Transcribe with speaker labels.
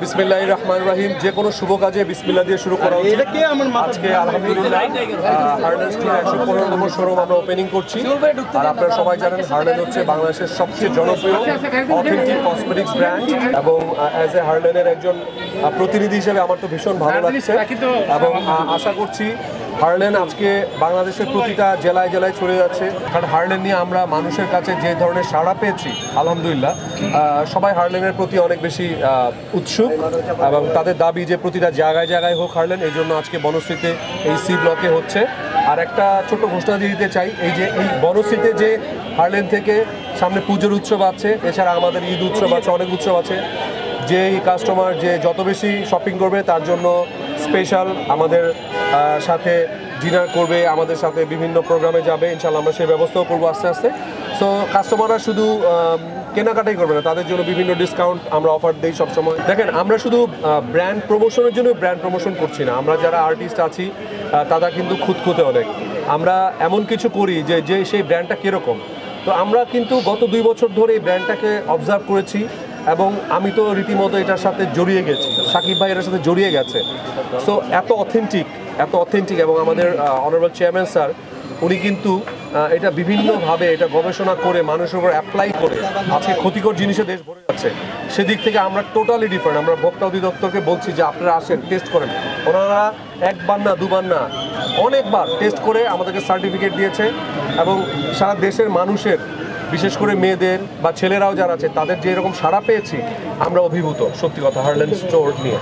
Speaker 1: বিসমিল্লাহির রহমানির রহিম। যে কোনো শুভ কাজে বিসমিল্লাহ দিয়ে শুরু করা উচিত। আজকে আলহামদুলিল্লাহ হার্লেন স্টোরের 115তম শোরুম আমরা ওপেনিং করছি। আর আপনারা সবাই জানেন হার্লেন হচ্ছে বাংলাদেশের সবচেয়ে জনপ্রিয় অথেন্টিক কসমেটিক্স ব্র্যান্ড এবং অ্যাজ এ হার্লেনের একজন প্রতিনিধি হিসেবে আমার তো ভীষণ ভালো লাগছে এবং আশা করছি হার্লেন আজকে বাংলাদেশের প্রতিটা জেলায় জেলায় চলে যাচ্ছে। কারণ হার্লেন নিয়ে আমরা মানুষের কাছে যে ধরনের সাড়া পেয়েছি আলহামদুলিল্লাহ, সবাই হার্লেনের প্রতি অনেক বেশি উৎসুক এবং তাদের দাবি যে প্রতিটা জায়গায় জায়গায় হোক হার্লেন। এই জন্য আজকে বনশ্রীতে এই সি ব্লকে হচ্ছে। আর একটা ছোট ঘোষণা দিয়ে দিতে চাই, এই যে এই বনশ্রীতে যে হার্লেন থেকে সামনে পুজোর উৎসব আছে, এছাড়া আমাদের ঈদ উৎসব আছে, অনেক উৎসব আছে। যে কাস্টমার যে যত বেশি শপিং করবে তার জন্য স্পেশাল আমাদের সাথে ডিনার করবে, আমাদের সাথে বিভিন্ন প্রোগ্রামে যাবে। ইনশাল্লাহ আমরা সেই ব্যবস্থাও করবো আস্তে আস্তে। সো কাস্টমাররা শুধু কেনাকাটাই করবে না, তাদের জন্য বিভিন্ন ডিসকাউন্ট আমরা অফার দিই সবসময়। দেখেন, আমরা শুধু ব্র্যান্ড প্রমোশনের জন্য ব্র্যান্ড প্রমোশন করছি না। আমরা যারা আর্টিস্ট আছি তারা কিন্তু খুঁতখুঁতে অনেক। আমরা এমন কিছু করি যে সেই ব্র্যান্ডটা কীরকম। তো আমরা কিন্তু গত 2 বছর ধরে এই ব্র্যান্ডটাকে অবজার্ভ করেছি এবং আমি তো রীতিমতো এটার সাথে জড়িয়ে গেছি, সাকিব ভাই এটার সাথে জড়িয়ে গেছে। সো এত অথেন্টিক এবং আমাদের অনারেবল চেয়ারম্যান স্যার উনি কিন্তু এটা বিভিন্নভাবে এটা গবেষণা করে মানুষের উপর অ্যাপ্লাই করে আজকে ক্ষতিকর জিনিসে দেশ ভরে যাচ্ছে। সেদিক থেকে আমরা টোটালি ডিফারেন্ট। আমরা ভোক্তা অধিদপ্তরকে বলছি যে আপনারা আসেন, টেস্ট করেন। ওনারা একবার না দুবার না অনেকবার টেস্ট করে আমাদেরকে সার্টিফিকেট দিয়েছে এবং সারা দেশের মানুষের, বিশেষ করে মেয়েদের বা ছেলেরাও যারা আছে তাদের যে এরকম সাড়া পেয়েছি আমরা অভিভূত সত্যি কথা হার্লেন স্টোর নিয়ে।